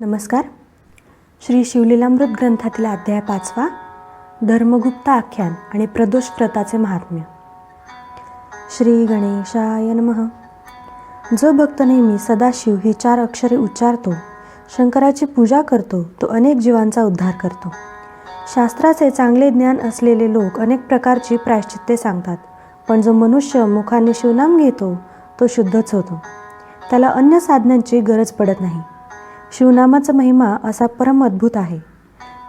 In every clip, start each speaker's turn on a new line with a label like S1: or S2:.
S1: नमस्कार. श्री शिवलीलामृत ग्रंथातील अध्याय 5 धर्मगुप्त आख्यान आणि प्रदोष व्रताचे महात्म्य. श्री गणेशाय नमः. जो भक्त नेहमी सदाशिव ही 4 अक्षरे उच्चारतो, शंकराची पूजा करतो, तो अनेक जीवांचा उद्धार करतो. शास्त्राचे चांगले ज्ञान असलेले लोक अनेक प्रकारची प्रायश्चित्ते सांगतात, पण जो मनुष्य मुखाने शिवनाम घेतो तो शुद्धच होतो. त्याला अन्य साधनांची गरज पडत नाही. शिवनामाचा महिमा असा परम अद्भुत आहे.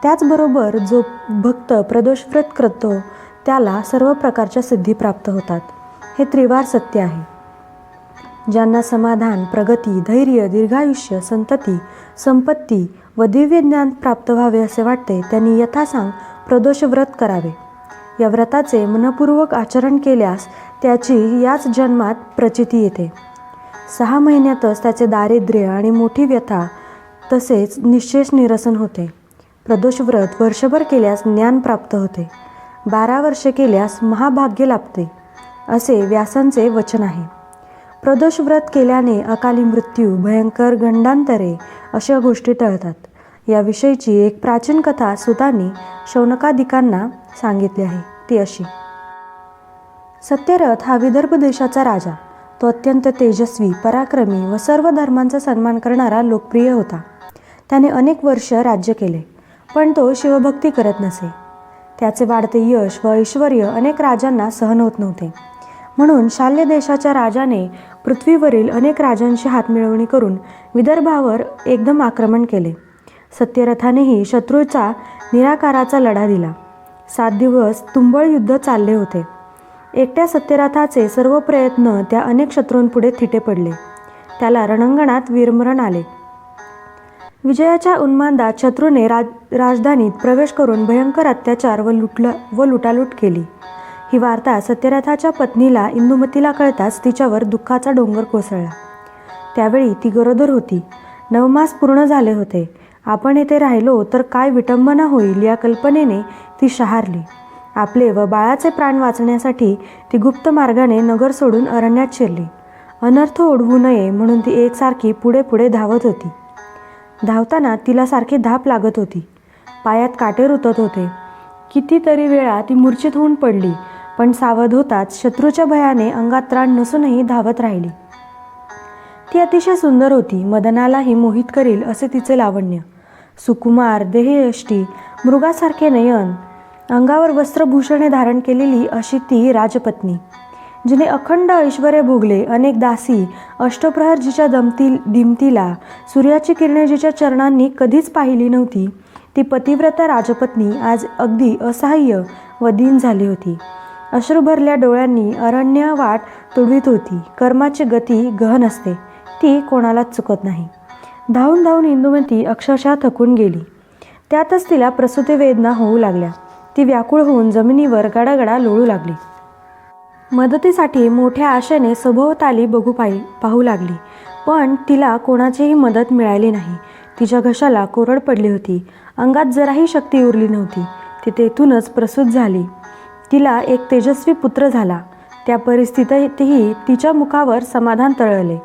S1: त्याचबरोबर जो भक्त प्रदोष व्रत करतो त्याला सर्व प्रकारच्या सिद्धी प्राप्त होतात. हे त्रिवार सत्य आहे. ज्यांना समाधान, प्रगती, धैर्य, दीर्घायुष्य, संतती, संपत्ती व दिव्य ज्ञान प्राप्त व्हावे असे वाटते, त्यांनी यथासांग प्रदोष व्रत करावे. या व्रताचे मनपूर्वक आचरण केल्यास त्याची याच जन्मात प्रचिती येते. 6 महिन्यातच त्याचे दारिद्र्य आणि मोठी व्यथा तसेच निःशेष निरसन होते. प्रदोष व्रत वर्षभर केल्यास ज्ञान प्राप्त होते. 12 वर्षे केल्यास महाभाग्य लाभते, असे व्यासांचे वचन आहे. प्रदोष व्रत केल्याने अकाली मृत्यू, भयंकर गंडांतरे अशा गोष्टी टळतात. याविषयीची एक प्राचीन कथा सुतांनी शौनकादिकांना सांगितली आहे. ती अशी. सत्यरथ हा विदर्भ देशाचा राजा. तो अत्यंत तेजस्वी, पराक्रमी व सर्व धर्मांचा सन्मान करणारा लोकप्रिय होता. त्याने अनेक वर्ष राज्य केले, पण तो शिवभक्ती करत नसे. त्याचे वाढते यश व ऐश्वर्य अनेक राजांना सहन होत नव्हते. म्हणून शाल्य देशाच्या राजाने पृथ्वीवरील अनेक राजांशी हातमिळवणी करून विदर्भावर एकदम आक्रमण केले. सत्यरथानेही शत्रूचा निराकाराचा लढा दिला. 7 दिवस तुंबळ युद्ध चालले होते. एकट्या सत्यरथाचे सर्व प्रयत्न त्या अनेक शत्रूंपुढे थिटे पडले. त्याला रणांगणात वीरमरण आले. विजयाच्या उन्मादात शत्रूने राजधानीत प्रवेश करून भयंकर अत्याचार व लुटालूट केली. ही वार्ता सत्यरथाच्या पत्नीला इंदुमतीला कळताच तिच्यावर दुःखाचा डोंगर कोसळला. त्यावेळी ती गरोदर होती. 9 मास पूर्ण झाले होते. आपण येथे राहिलो तर काय विटंबना होईल या कल्पनेने ती शहारली. आपले व बाळाचे प्राण वाचण्यासाठी ती गुप्त मार्गाने नगर सोडून अरण्यात शिरली. अनर्थ ओढवू नये म्हणून ती एकसारखी पुढे पुढे धावत होती. धावताना तिला सारखी धाप लागत होती. पायात काटे रुतत होते. कितीतरी वेळा ती मूर्छित होऊन पडली, पण सावध होताच शत्रूच्या भयाने अंगात त्राण नसूनही धावत राहिली. ती अतिशय सुंदर होती. मदनालाही मोहित करील असे तिचे लावण्य. सुकुमार, देहयष्टी, मृगासारखे नयन, अंगावर वस्त्रभूषणे धारण केलेली अशी ती राजपत्नी, जिने अखंड ऐश्वर्य भोगले. अनेक दासी अष्टप्रहर जिच्या दिमतीला सूर्याची किरणे जिच्या चरणांनी कधीच पाहिली नव्हती, ती पतिव्रता राजपत्नी आज अगदी असहाय्य व दीन झाली होती. अश्रू भरल्या डोळ्यांनी अरण्य वाट तुडवीत होती. कर्माची गती गहन असते, ती कोणालाच चुकत नाही. धावून धावून इंदुमती अक्षरशः थकून गेली. त्यातच तिला प्रसूती वेदना होऊ लागल्या. ती व्याकुळ होऊन जमिनीवर गडागडा लोळू लागली. मदतीसाठी मोठ्या आशेने सभोवताली पाहू लागली, पण तिला कोणाचीही मदत मिळाली नाही. तिच्या घशाला कोरड पडली होती. अंगात जराही शक्ती उरली नव्हती. ती तेथूनच प्रसूत झाली. तिला एक तेजस्वी पुत्र झाला. त्या परिस्थितीतही तिच्या मुखावर समाधान तळले,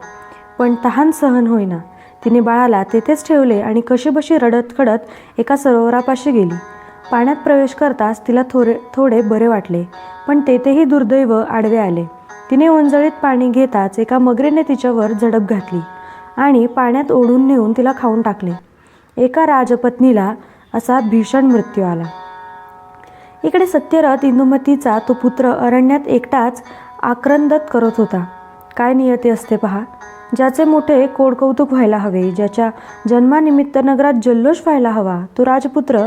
S1: पण तहान सहन होईना. तिने बाळाला तेथेच ठेवले आणि कशीबशी रडत खडत एका सरोवरापाशी गेली. पाण्यात प्रवेश करताच तिला थोडे बरे वाटले, पण तेथेही दुर्दैव आडवे आले. तिने ओंजळीत पाणी घेताच एका मगरीने तिच्यावर झडप घातली आणि पाण्यात ओढून नेऊन तिला खाऊन टाकले. एका राजपत्नीला असा भीषण मृत्यू आला. इकडे सत्यरथ इंदुमतीचा तो पुत्र अरण्यात एकटाच आक्रंदत करत होता. काय नियती असते पहा. ज्याचे मोठे कोडकौतुक व्हायला हवे, ज्याच्या जन्मानिमित्त नगरात जल्लोष व्हायला हवा, तो राजपुत्र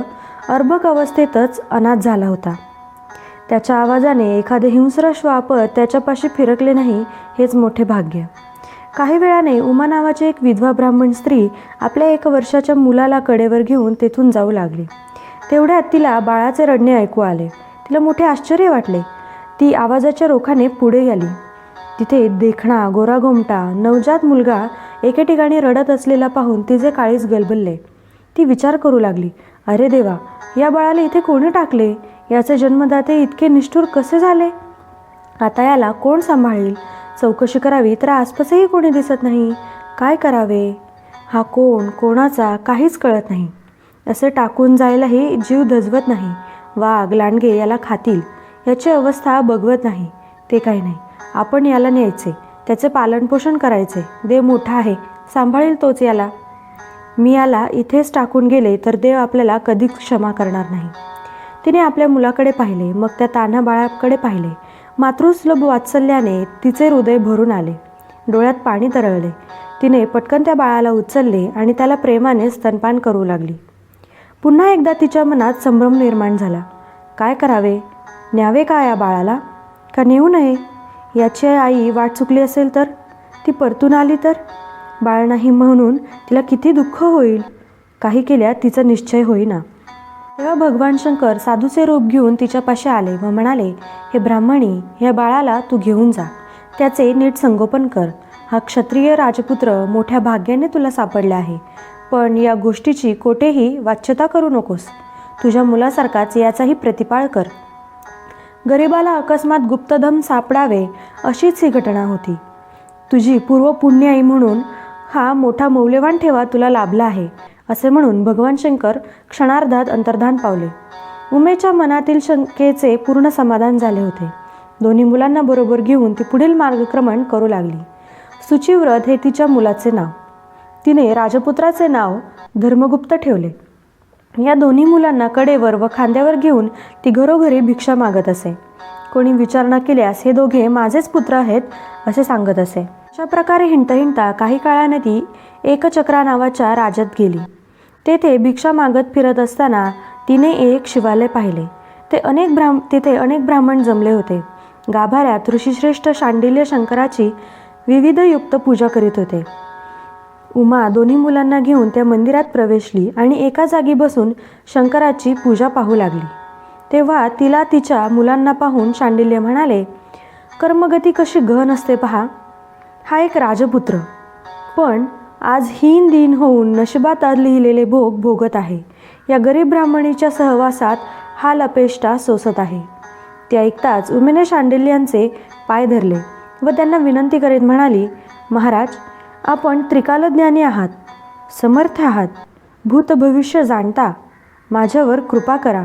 S1: अर्भक अवस्थेतच अनाथ झाला होता. त्याच्या आवाजाने एखादे हिंस्र श्वाप त्याच्यापाशी फिरकले नाही, हेच मोठे भाग्य. काही वेळाने उमा नावाची एक विधवा ब्राह्मण स्त्री आपल्या 1 वर्षाच्या मुलाला कडेवर घेऊन तेथून जाऊ लागली. तेवढ्यात तिला बाळाचे रडणे ऐकू आले. तिला मोठे आश्चर्य वाटले. ती आवाजाच्या रोखाने पुढे गेली. तिथे देखणा, गोरागोमटा, नवजात मुलगा एके ठिकाणी रडत असलेला पाहून तिचे काळीज गलबलले. ती विचार करू लागली, अरे देवा, या बाळाला इथे कोणी टाकले? याचे जन्मदाते इतके निष्ठुर कसे झाले? आता याला कोण सांभाळील? चौकशी करावी तर आसपासही कोणी दिसत नाही. काय करावे? हा कोण, कोणाचा काहीच कळत नाही. असे टाकून जायलाही जीव धजवत नाही. वाघ, लांडगे याला खातील याची अवस्था बघवत नाही. ते काही नाही, आपण याला न्यायचे, त्याचे पालनपोषण करायचे. देव मोठा आहे, सांभाळेल तोच याला. मी याला इथेच टाकून गेले तर देव आपल्याला कधी क्षमा करणार नाही. तिने आपल्या मुलाकडे पाहिले, मग त्या तान्ह्या बाळाकडे पाहिले. मातृसुलभ वात्सल्याने तिचे हृदय भरून आले, डोळ्यात पाणी तरळले. तिने पटकन त्या बाळाला उचलले आणि त्याला प्रेमाने स्तनपान करू लागली. पुन्हा एकदा तिच्या मनात संभ्रम निर्माण झाला. काय करावे? न्यावे का या बाळाला, का नेऊ नये? याची आई वाट चुकली असेल तर, ती परतून आली तर? बाळ नाही म्हणून तिला किती दुःख होईल. काही केल्या तिचा निश्चय होईना. तेव्हा भगवान शंकर साधूचे रूप घेऊन तिच्यापाशी आले व म्हणाले, हे ब्राह्मणी, या बाळाला तू घेऊन जा, त्याचे नीट संगोपन कर. हा क्षत्रिय राजपुत्र मोठ्या भाग्याने तुला सापडला आहे, पण या गोष्टीची कोठेही वाच्यता करू नकोस. तुझ्या मुलासारखाच याचाही प्रतिपाळ कर. गरिबाला अकस्मात गुप्तधन सापडावे अशीच ही घटना होती. तुझी पूर्व पुण्याई म्हणून हा मोठा मौल्यवान ठेवा तुला लाभला आहे, असे म्हणून भगवान शंकर क्षणार्धात अंतर्धान पावले. उमेच्या मनातील शंकेचे पूर्ण समाधान झाले होते. दोन्ही मुलांना बरोबर घेऊन ती पुढील मार्गक्रमण करू लागली. सुचिव्रत हे तिच्या मुलाचे नाव. तिने राजपुत्राचे नाव धर्मगुप्त ठेवले. या दोन्ही मुलांना कडेवर व खांद्यावर घेऊन ती घरोघरी भिक्षा मागत असे. कोणी विचारणा केल्यास हे दोघे माझेच पुत्र आहेत असे सांगत असे. अशा प्रकारे हिंडता हिंडता काही काळाने ती एकचक्रा नावाच्या राज्यात गेली. तेथे भिक्षा मागत फिरत असताना तिने एक शिवालय पाहिले. तिथे अनेक ब्राह्मण जमले होते. गाभाऱ्यात ऋषीश्रेष्ठ शांडिल्य शंकराची विविधयुक्त पूजा करीत होते. उमा दोन्ही मुलांना घेऊन त्या मंदिरात प्रवेशली आणि एका जागी बसून शंकराची पूजा पाहू लागली. तेव्हा तिला तिच्या मुलांना पाहून शांडिल्य म्हणाले, कर्मगती कशी गहन असते पहा. हा एक राजपुत्र, पण आज हीन दीन होऊन नशिबात लिहिलेले भोग भोगत आहे. या गरीब ब्राह्मणीच्या सहवासात हा लपेष्टा सोसत आहे. ते ऐकताच उमेने शांडिल्यांचे पाय धरले व त्यांना विनंती करीत म्हणाली, महाराज, आपण त्रिकालज्ञानी आहात, समर्थ आहात, भूत भविष्य जाणता. माझ्यावर कृपा करा.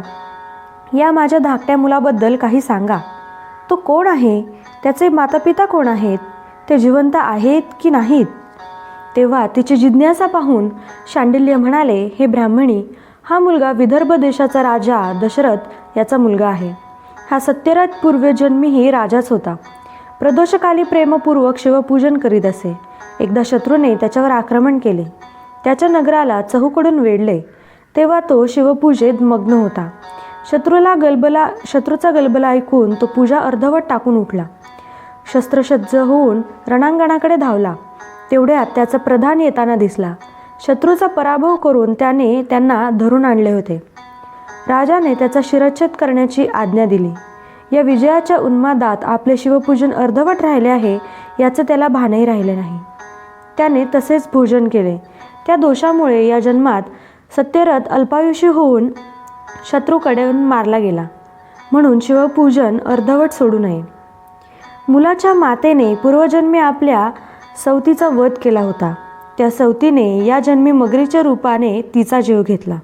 S1: या माझ्या धाकट्या मुलाबद्दल काही सांगा. तो कोण आहे? त्याचे मातापिता कोण आहेत? ते जिवंत आहेत की नाहीत? तेव्हा तिची जिज्ञासा पाहून शांडिल्य म्हणाले, हे ब्राह्मणी, हा मुलगा विदर्भ देशाचा राजा दशरथ याचा मुलगा आहे. हा सत्यरथ पूर्वजन्मीही राजाच होता. प्रदोषकाली प्रेमपूर्वक शिवपूजन करीत असे. एकदा शत्रूने त्याच्यावर आक्रमण केले. त्याच्या नगराला चहूकडून वेढले. तेव्हा तो शिवपूजेत मग्न होता. शत्रूचा गलबला ऐकून तो पूजा अर्धवट टाकून उठला. शस्त्रसज्ज होऊन रणांगणाकडे धावला. तेवढ्यात त्याचा प्रधान येताना दिसला. शत्रूचा पराभव करून त्याने त्यांना धरून आणले होते. राजाने त्याचा शिरच्छेद करण्याची आज्ञा दिली. या विजयाच्या उन्मादात आपले शिवपूजन अर्धवट राहिले आहे याचं त्याला भानही राहिले नाही. त्याने तसेच भोजन केले. त्या दोषामुळे या जन्मात सत्यरथ अल्पायुषी होऊन शत्रूकडून मारला गेला. म्हणून शिवपूजन अर्धवट सोडू नये. मुलाच्या मातेने पूर्वजन्मी आपल्या सवतीचा वध केला होता. त्या सवतीने या जन्मी मगरीच्या रूपाने तिचा जीव घेतला.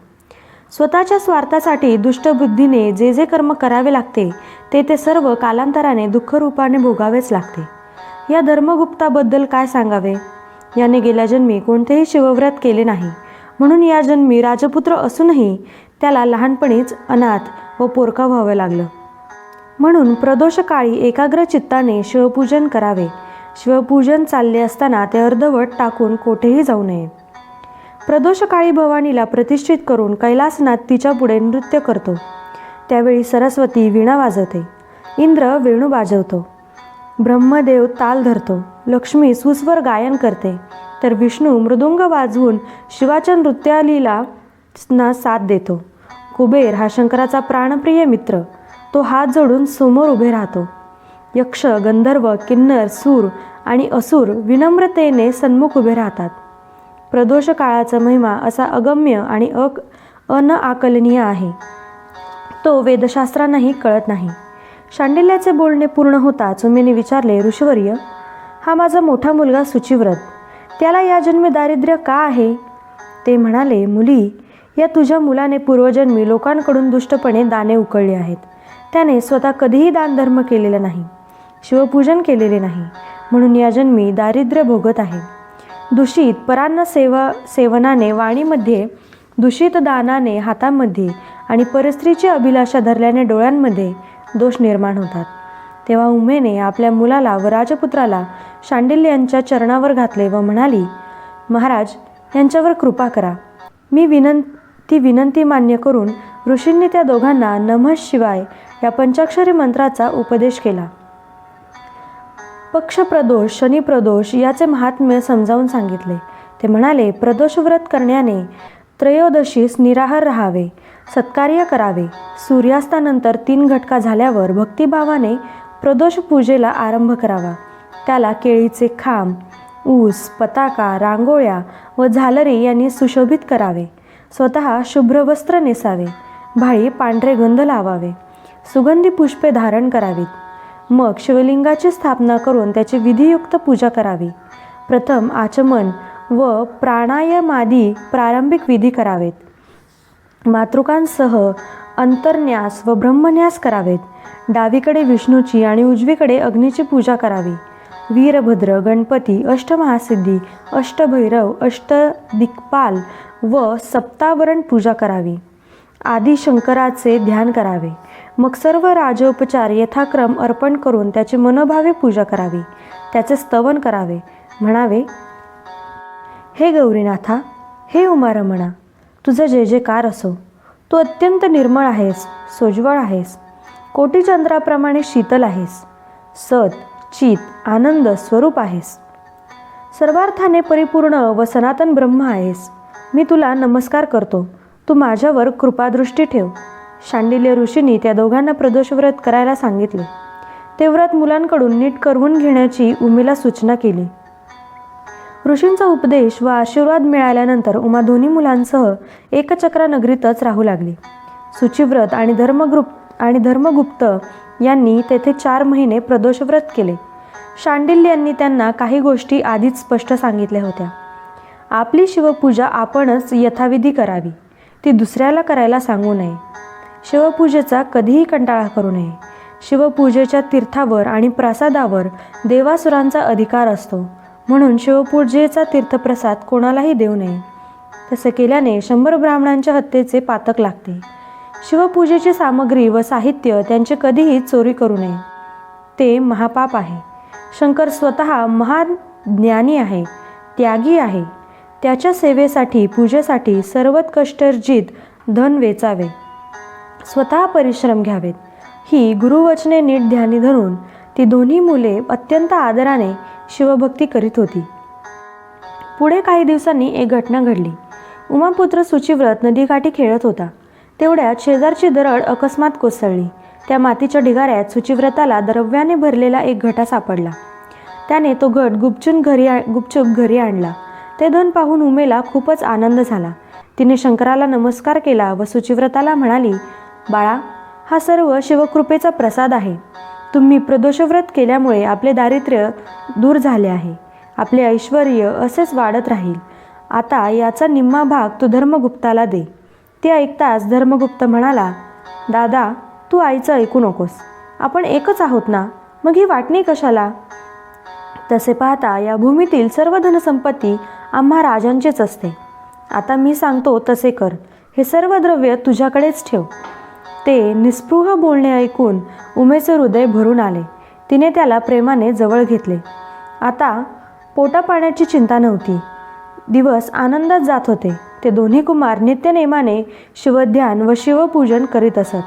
S1: स्वतःच्या स्वार्थासाठी दुष्टबुद्धीने जे जे कर्म करावे लागते ते सर्व कालांतराने दुःखरूपाने भोगावेच लागते. या धर्मगुप्ताबद्दल काय सांगावे. याने गेल्या जन्मी कोणतेही शिवव्रत केले नाही, म्हणून या जन्मी राजपुत्र असूनही त्याला लहानपणीच अनाथ व पोरका व्हावं लागलं. म्हणून प्रदोषकाळी एकाग्र चित्ताने शिवपूजन करावे. शिवपूजन चालले असताना ते अर्धवट टाकून कोठेही जाऊ नये. प्रदोषकाळी भवानीला प्रतिष्ठित करून कैलासनाथ तिच्या पुढे नृत्य करतो. त्यावेळी सरस्वती वीणा वाजवते, इंद्र वेणू वाजवतो, ब्रह्मदेव ताल धरतो, लक्ष्मी सुस्वर गायन करते, तर विष्णू मृदुंग वाजवून शिवाच्या नृत्यालीला साथ देतो. कुबेर हा शंकराचा प्राणप्रिय मित्र. तो हात जोडून समोर उभे राहतो. यक्ष, गंधर्व, किन्नर, सूर आणि असुर विनम्रतेने सन्मुख उभे राहतात. प्रदोष काळाचा महिमा असा अगम्य आणि अनआकलनीय आहे. तो वेदशास्त्रांनाही कळत नाही. शांडिल्याचे बोलणे पूर्ण होताच उमेने विचारले, ऋषिवर्य, हा माझा मोठा मुलगा सुचिव्रत त्याला या जन्मी दारिद्र्य का आहे? ते म्हणाले, मुली, या तुझ्या मुलाने पूर्वजन्मी लोकांकडून दुष्टपणे दाने उकळली आहेत. त्याने स्वतः कधीही दानधर्म केलेला नाही, शिवपूजन केलेले नाही, म्हणून या जन्मी दारिद्र्य भोगत आहे. दूषित परान्न सेवनाने वाणीमध्ये, दूषित दानाने हातामध्ये आणि परस्त्रीची अभिलाषा धरल्याने डोळ्यांमध्ये दोष निर्माण होतात. तेव्हा उमेने आपल्या मुलाला व राजपुत्राला शांडिल्य यांच्या चरणावर घातले व म्हणाली, महाराज, यांच्यावर कृपा करा. मी विनंती मान्य करून ऋषींनी त्या दोघांना नमः शिवाय या पंचाक्षरी मंत्राचा उपदेश केला. पक्षप्रदोष, शनिप्रदोष याचे महात्म्य समजावून सांगितले. ते म्हणाले, प्रदोष व्रत करण्याने त्रयोदशीस निराहार राहावे, सत्कार्य करावे. सूर्यास्तानंतर 3 घटका झाल्यावर भक्तिभावाने प्रदोष पूजेला आरंभ करावा. त्याला केळीचे खांब, ऊस, पताका, रांगोळ्या व झालरी यांनी सुशोभित करावे. स्वतः शुभ्र वस्त्र नेसावे, भाळी पांढरे गंध लावावे, सुगंधी पुष्पे धारण करावीत. मग शिवलिंगाची स्थापना करून त्याची विधियुक्त पूजा करावी. प्रथम आचमन व प्राणायामादी प्रारंभिक विधी करावेत. मातृकांसह अंतर्न्यास व ब्रह्मन्यास करावेत. डावीकडे विष्णूची आणि उजवीकडे अग्नीची पूजा करावी. वीरभद्र, गणपती, अष्टमहासिद्धी, अष्टभैरव, अष्टदिक्पाल व सप्तावरण पूजा करावी. आदी शंकराचे ध्यान करावे. मग सर्व राजोपचार यथाक्रम अर्पण करून त्याची मनोभावे पूजा करावी. त्याचे स्तवन करावे. म्हणावे, हे गौरीनाथा, हे उमारमणा, तुझा जय जयकार असो. तू अत्यंत निर्मळ आहेस, सोज्वळ आहेस, कोटी चंद्राप्रमाणे शीतल आहेस, सत, चित, आनंद स्वरूप आहेस, सर्वार्थाने परिपूर्ण व सनातन ब्रह्म आहेस. मी तुला नमस्कार करतो. तू माझ्यावर कृपादृष्टी ठेव. शांडिल्य ऋषींनी त्या दोघांना प्रदोष व्रत करायला सांगितले. ते व्रत मुलांकडून नीट करवून घेण्याची उमेला सूचना केली. ऋषींचा उपदेश व आशीर्वाद मिळाल्यानंतर उमा दोन्ही मुलांसह एकचक्रा नगरीतच राहू लागली. शुचिव्रत आणि धर्मगुप्त यांनी तेथे 4 महिने प्रदोषव्रत केले. शांडिल्य यांनी त्यांना काही गोष्टी आधीच स्पष्ट सांगितल्या होत्या. आपली शिवपूजा आपणच यथाविधी करावी, ती दुसऱ्याला करायला सांगू नये. शिवपूजेचा कधीही कंटाळा करू नये. शिवपूजेच्या तीर्थावर आणि प्रसादावर देवासुरांचा अधिकार असतो, म्हणून शिवपूजेचा तीर्थप्रसाद कोणालाही देऊ नये. तसे केल्याने 100 ब्राह्मणांच्या हत्येचे पातक लागते. शिवपूजेची सामग्री व साहित्य त्यांचे कधीही चोरी करू नये, ते महापाप आहे. शंकर स्वतः महान ज्ञानी आहे, त्यागी आहे. त्याच्या सेवेसाठी, पूजेसाठी सर्वोत्कृष्टर्जित धन वेचावे, स्वतः परिश्रम घ्यावेत. ही गुरुवचने नीट ध्यानी धरून ती दोन्ही मुले अत्यंत आदराने शिवभक्ती करीत होती. पुढे काही दिवसांनी एक घटना घडली. उमापुत्र शुचिव्रत नदीकाठी खेळत होता. तेवढ्यात शेजारची दरड अकस्मात कोसळली. त्या मातीच्या ढिगाऱ्यात शुचिव्रताला द्रव्याने भरलेला एक घटा सापडला. त्याने तो घट गुपचूप घरी आणला. ते धन पाहून उमेला खूपच आनंद झाला. तिने शंकराला नमस्कार केला व शुचिव्रताला म्हणाली, बाळा, हा सर्व शिवकृपेचा प्रसाद आहे. तुम्ही प्रदोषव्रत केल्यामुळे आपले दारिद्र्य दूर झाले आहे. आपले ऐश्वर्य असेच वाढत राहील. आता याचा निम्मा भाग तू धर्मगुप्ताला दे. ते ऐकताच धर्मगुप्त म्हणाला, दादा, तू आईचं ऐकू नकोस. आपण एकच आहोत ना, मग ही वाटणी कशाला? तसे पाहता या भूमीतील सर्व धनसंपत्ती आम्हा राजांचीच असते. आता मी सांगतो तसे कर. हे सर्व द्रव्य तुझ्याकडेच ठेव. ते निस्पृह बोलणे ऐकून उमेचे हृदय भरून आले. तिने त्याला प्रेमाने जवळ घेतले. आता पोटापाण्याची चिंता नव्हती. दिवस आनंदात जात होते. ते दोन्ही कुमार नित्यनेमाने शिवध्यान व शिवपूजन करीत असत.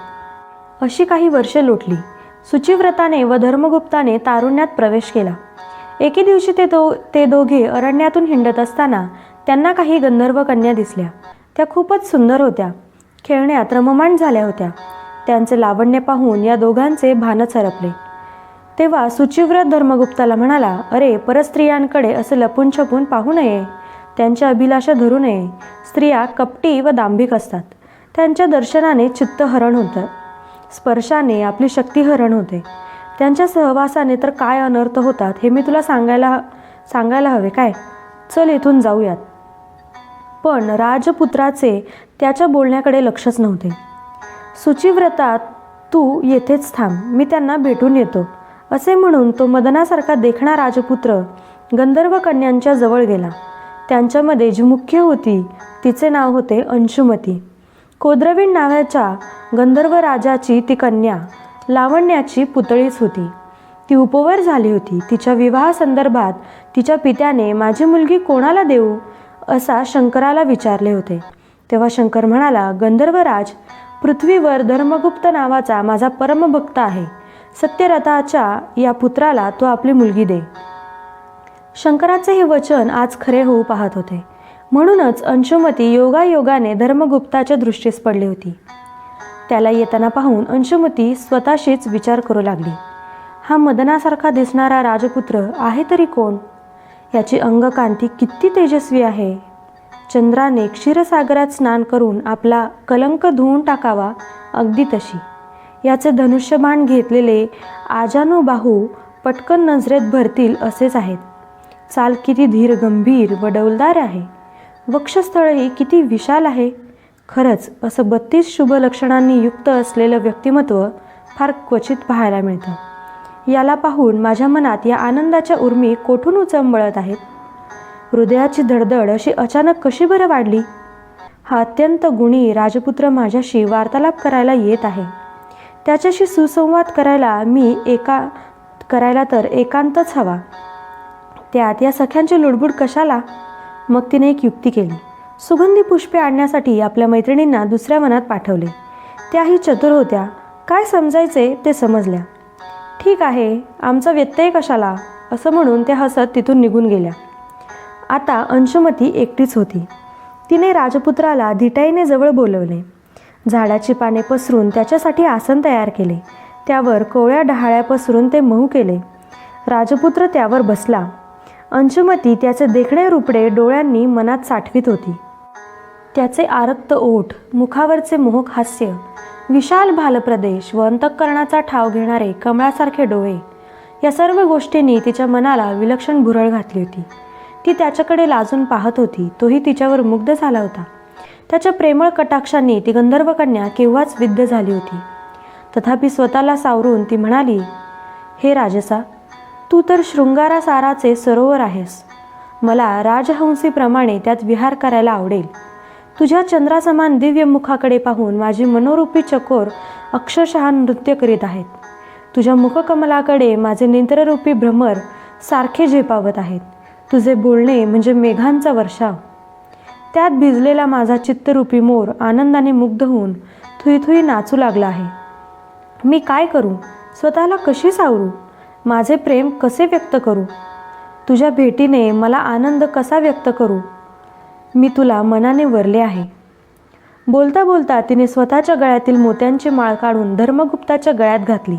S1: अशी काही वर्षे लोटली. शुचिव्रताने व धर्मगुप्ताने तारुण्यात प्रवेश केला. एके दिवशी ते दोघे अरण्यातून हिंडत असताना त्यांना काही गंधर्व कन्या दिसल्या. त्या खूपच सुंदर होत्या. खेळण्यात रममाण झाल्या होत्या. त्यांचे लावण्य पाहून या दोघांचे भानच हरपले. तेव्हा शुचिव्रत धर्मगुप्ताला म्हणाला, अरे, परस्त्रियांकडे असे लपून छपून पाहू नये. त्यांच्या अभिलाषा धरू नये. स्त्रिया कपटी व दांभिक असतात. त्यांच्या दर्शनाने चित्त हरण होतं. स्पर्शाने आपली शक्ती हरण होते. त्यांच्या सहवासाने तर काय अनर्थ होतात हे मी तुला सांगायला हवे काय? चल इथून जाऊयात. पण राजपुत्राचे त्याच्या बोलण्याकडे लक्षच नव्हते. सुचिव्रता, तू येथेच थांब, मी त्यांना भेटून येतो, असे म्हणून तो मदनासारखा देखणा राजपुत्र गंधर्व कन्यांच्या जवळ गेला. त्यांच्यामध्ये जी मुख्य होती तिचे नाव होते अंशुमती. कोद्रवीण नावाच्या गंधर्व राजाची ती कन्या लावण्याची पुतळीच होती. ती उपवर झाली होती. तिच्या विवाहासंदर्भात तिच्या पित्याने माझी मुलगी कोणाला देऊ असा शंकराला विचारले होते. तेव्हा शंकर म्हणाला, गंधर्वराज, पृथ्वीवर धर्मगुप्त नावाचा माझा परमभक्त आहे. सत्यरथाच्या या पुत्राला तो आपली मुलगी दे. शंकराचे हे वचन आज खरे होऊ पाहत होते. म्हणूनच अंशुमती योगायोगाने धर्मगुप्ताच्या दृष्टीस पडली होती. त्याला येताना पाहून अंशुमती स्वतःशीच विचार करू लागली, हा मदनासारखा दिसणारा राजपुत्र आहे तरी कोण? याची अंगकांती किती तेजस्वी आहे. चंद्राने क्षीरसागरात स्नान करून आपला कलंक धुवून टाकावा अगदी तशी. याचे धनुष्यबाण घेतलेले आजानुबाहू पटकन नजरेत भरतील असेच आहेत. चाल किती धीर गंभीर व डौलदार आहे. वक्षस्थळही किती विशाल आहे. खरंच असं 32 शुभ लक्षणांनी युक्त असलेलं व्यक्तिमत्व फार क्वचित पाहायला मिळतं. याला पाहून माझ्या मनात या आनंदाच्या उर्मी कोठून उचंबळत आहेत. हृदयाची धडधड अशी अचानक कशी बरं वाढली. हा अत्यंत गुणी राजपुत्र माझ्याशी वार्तालाप करायला येत आहे. त्याच्याशी सुसंवाद करायला तर एकांतच हवा. त्यात या सख्यांची लुडबुड कशाला? मग तिने एक युक्ती केली. सुगंधी पुष्पे आणण्यासाठी आपल्या मैत्रिणींना दुसऱ्या वनात पाठवले. त्याही चतुर होत्या. काय समजायचे ते समजल्या. ठीक आहे, आमचा व्यत्यय कशाला, असं म्हणून त्या हसत तिथून निघून गेल्या. आता अंशुमती एकटीच होती. तिने राजपुत्राला धिटाईने जवळ बोलवले. झाडाची पाने पसरून त्याच्यासाठी आसन तयार केले. त्यावर कोवळ्या डहाळ्या पसरून ते मऊ केले. राजपुत्र त्यावर बसला. अंशुमती त्याचे देखणे रुपडे डोळ्यांनी मनात साठवीत होती. त्याचे आरक्त ओठ, मुखावरचे मोहक हास्य, विशाल भालप्रदेश व अंतःकरणाचा ठाव घेणारे कमळासारखे डोळे, या सर्व गोष्टींनी तिच्या मनाला विलक्षण भुरळ घातली होती. ती त्याच्याकडे लाजून पाहत होती. तोही तिच्यावर मुग्ध झाला होता. त्याच्या प्रेमळ कटाक्षांनी ती गंधर्वकन्या केव्हाच विद्ध झाली होती. तथापि स्वतःला सावरून ती म्हणाली, हे राजसा, तू तर शृंगारासाराचे सरोवर आहेस. मला राजहंसीप्रमाणे त्यात विहार करायला आवडेल. तुझ्या चंद्रासमान दिव्य मुखाकडे पाहून माझी मनोरूपी चकोर अक्षरशः नृत्य करीत आहेत. तुझ्या मुखकमलाकडे माझे नेत्ररूपी भ्रमर सारखे झेपावत आहेत. तुझे बोलणे म्हणजे मेघांचा वर्षाव. त्यात भिजलेला माझा चित्तरूपी मोर आनंदाने मुग्ध होऊन थुईथुई नाचू लागला आहे. मी काय करू? स्वतःला कशी सावरू? माझे प्रेम कसे व्यक्त करू? तुझ्या भेटीने मला आनंद कसा व्यक्त करू? मी तुला मनाने वरले आहे. बोलता बोलता तिने स्वतःच्या गळ्यातील मोत्यांची माळ काढून धर्मगुप्ताच्या गळ्यात घातली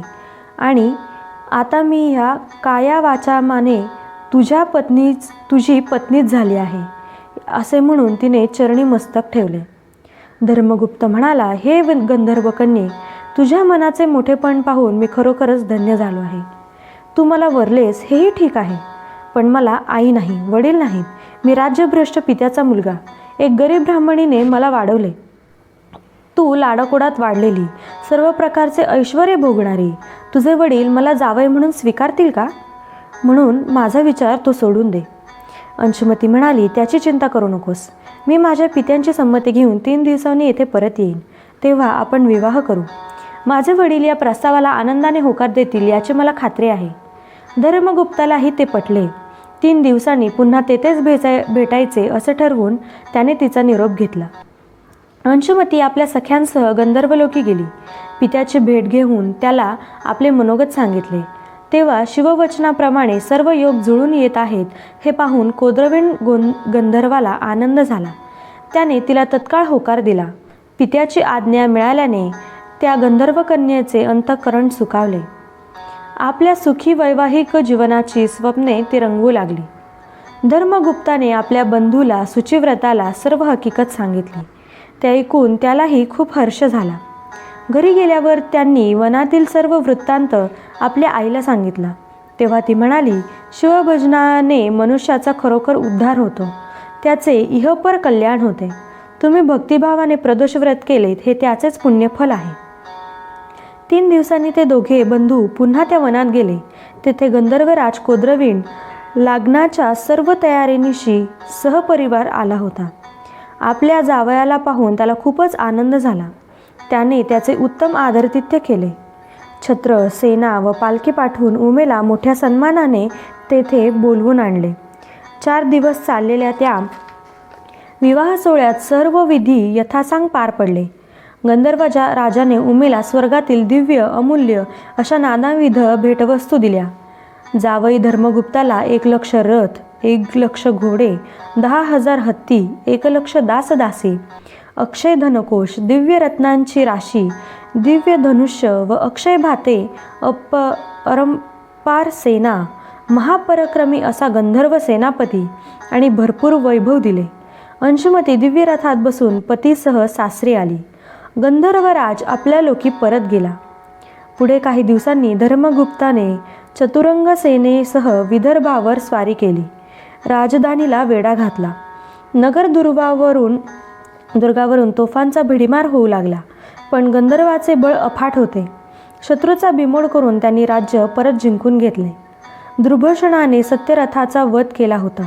S1: आणि आता मी ह्या काया वाचामाने तुझी पत्नीच झाली आहे, असे म्हणून तिने चरणी मस्तक ठेवले. धर्मगुप्त म्हणाला, हे गंधर्वकन्ये, तुझ्या मनाचे मोठेपण पाहून मी खरोखरच धन्य झालो आहे. तू मला वरलेस हेही ठीक आहे, पण मला आई नाही, वडील नाहीत. मी राज्यभ्रष्ट पित्याचा मुलगा. एक गरीब ब्राह्मणीने मला वाढवले. तू लाडाकोडात वाढलेली, सर्व प्रकारचे ऐश्वर्य भोगणारी. तुझे वडील मला जावई म्हणून स्वीकारतील का? म्हणून माझा विचार तो सोडून दे. अंशुमती म्हणाली, त्याची चिंता करू नकोस. मी माझ्या पित्यांची संमती घेऊन 3 दिवसांनी येथे परत येईन. तेव्हा आपण विवाह करू. माझे वडील या प्रस्तावाला आनंदाने होकार देतील याची मला खात्री आहे. धर्मगुप्तालाही ते पटले. 3 दिवसांनी पुन्हा तेथेच भेटायचे असे ठरवून त्याने तिचा निरोप घेतला. अंशुमती आपल्या सख्यांसह गंधर्वलोकी गेली. पित्याची भेट घेऊन त्याला आपले मनोगत सांगितले. तेव्हा शिववचनाप्रमाणे सर्व योग जुळून येत आहेत हे पाहून कोद्रवीण गंधर्वाला आनंद झाला. त्याने तिला तत्काळ होकार दिला. पित्याची आज्ञा मिळाल्याने त्या गंधर्वकन्येचे अंतःकरण सुखावले. आपल्या सुखी वैवाहिक जीवनाची स्वप्ने ती रंगवू लागली. धर्मगुप्ताने आपल्या बंधूला सुचिव्रताला सर्व हकीकत सांगितली. ते ऐकून त्यालाही खूप हर्ष झाला. घरी गेल्यावर त्यांनी वनातील सर्व वृत्तांत आपल्या आईला सांगितला. तेव्हा ती म्हणाली, शिवभजनाने मनुष्याचा खरोखर उद्धार होतो, त्याचे इहपर कल्याण होते. तुम्ही भक्तिभावाने प्रदोष व्रत केलेत हे त्याचेच पुण्यफल आहे. 3 दिवसांनी ते दोघे बंधू पुन्हा त्या वनात गेले. तेथे गंधर्वराज कोद्रवीण लग्नाच्या सर्व तयारीनिशी सहपरिवार आला होता. आपल्या जावयाला पाहून त्याला खूपच आनंद झाला. त्याने त्याचे उत्तम आदरातिथ्य केले. छत्र, सेना व पालखी पाठवून उमेला मोठ्या सन्मानाने तेथे बोलवून आणले. 4 दिवस चाललेल्या त्या विवाह सोहळ्यात सर्व विधी यथासांग पार पडले. गंधर्व राजाने उमेला स्वर्गातील दिव्य अमूल्य अशा नानाविध भेटवस्तू दिल्या. जावई धर्मगुप्ताला 1,00,000 रथ, 1,00,000 घोडे, 10,000 हत्ती, 1,00,000 दासदासी, अक्षय धनकोश, दिव्य रत्नांची राशी, दिव्य धनुष्य व अक्षय भाते, अपरंपार सेना, महापराक्रमी असा गंधर्व सेनापती आणि भरपूर वैभव दिले. अंशुमती दिव्य रथात बसून पतीसह सासरी आली. गंधर्वराज आपल्या लोकी परत गेला. पुढे काही दिवसांनी धर्मगुप्ताने चतुरंग सेनेसह विदर्भावर स्वारी केली. राजधानीला वेढा घातला. नगर दुर्गावरून तोफांचा भडीमार होऊ लागला. पण गंधर्वाचे बळ अफाट होते. शत्रूचा बिमोड करून त्यांनी राज्य परत जिंकून घेतले. दुर्भषणाने सत्यरथाचा वध केला होता.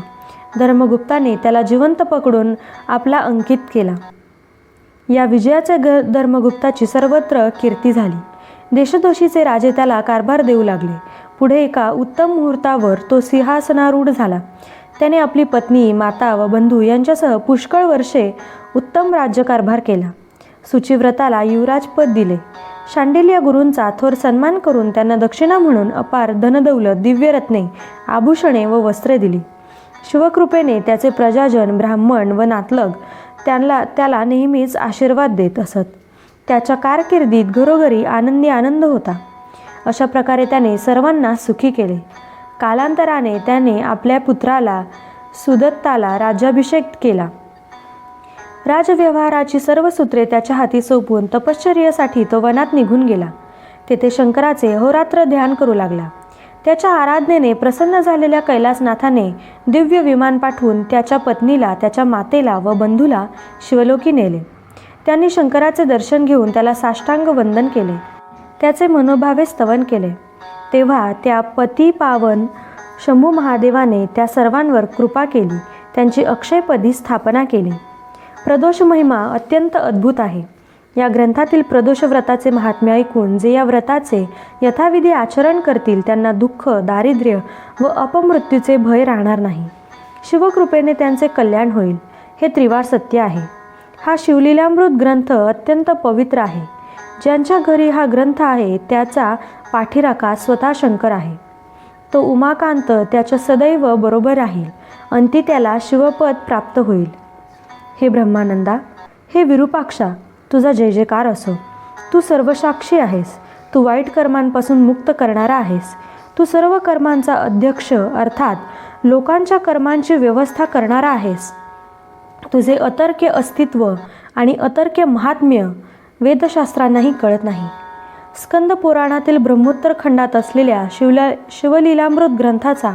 S1: धर्मगुप्ताने त्याला जिवंत पकडून आपला अंकित केला. या विजयाच्या धर्मगुप्ताची सर्वत्र कीर्ती झाली. देशदोषीचे राजे त्याला कारभार देऊ लागले. पुढे एका उत्तम मुहूर्तावर तो सिंहासनारूढ झाला. त्याने आपली पत्नी, माता व बंधू यांच्यासह पुष्कळ वर्षे उत्तम राज्यकारभार केला. सुचिव्रताला युवराजपद दिले. शांडिल्य गुरूंचा थोर सन्मान करून त्यांना दक्षिणा म्हणून अपार धनदौलत, दिव्यरत्ने, आभूषणे व वस्त्रे दिली. शिवकृपेने त्याचे प्रजाजन, ब्राह्मण व नातलग त्याला नेहमीच आशीर्वाद देत असत. त्याच्या कारकिर्दीत घरोघरी आनंदी आनंद होता. अशा प्रकारे त्याने सर्वांना सुखी केले. कालांतराने त्याने आपल्या पुत्राला सुदत्ताला राज्याभिषेक केला. राजव्यवहाराची सर्व सूत्रे त्याच्या हाती सोपवून तपश्चर्येसाठी तो वनात निघून गेला. तेथे शंकराचे अहोरात्र ध्यान करू लागला. त्याच्या आराधनेने प्रसन्न झालेल्या कैलासनाथाने दिव्य विमान पाठवून त्याच्या पत्नीला, त्याच्या मातेला व बंधूला शिवलोकी नेले. त्यांनी शंकराचे दर्शन घेऊन त्याला साष्टांग वंदन केले. त्याचे मनोभावे स्तवन केले. तेव्हा त्या पतिपावन शंभू महादेवाने त्या सर्वांवर कृपा केली. त्यांची अक्षयपदी स्थापना केली. प्रदोष महिमा अत्यंत अद्भुत आहे. या ग्रंथातील प्रदोष व्रताचे महात्म्य ऐकून जे या व्रताचे यथाविधी आचरण करतील त्यांना दुःख, दारिद्र्य व अपमृत्यूचे भय राहणार नाही. शिवकृपेने त्यांचे कल्याण होईल. हे त्रिवार सत्य आहे. हा शिवलीलामृत ग्रंथ अत्यंत पवित्र आहे. ज्यांच्या घरी हा ग्रंथ आहे त्याचा पाठीराखा स्वतः शंकर आहे. तो उमाकांत त्याच्या सदैव बरोबर राहील. अंती त्याला शिवपद प्राप्त होईल. हे ब्रह्मानंदा, हे विरूपाक्षा, तुझा जय जयकार असो. तू सर्वसाक्षी आहेस. तू वाईट कर्मांपासून मुक्त करणारा आहेस. तू सर्व कर्मांचा अध्यक्ष अर्थात लोकांच्या कर्मांची व्यवस्था करणारा आहेस. तुझे अतर्क्य अस्तित्व आणि अतर्क्य महात्म्य वेदशास्त्रांनाही कळत नाही. स्कंद पुराणातील ब्रह्मोत्तर खंडात असलेल्या शिवलीलामृत ग्रंथाचा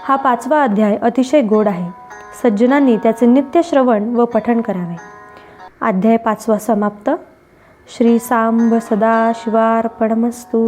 S1: हा 5वा अध्याय अतिशय गोड आहे. सज्जनांनी त्याचे नित्य श्रवण व पठण करावे. अध्याय 5वा समाप्त. श्री सांब सदाशिवार्पणमस्तु.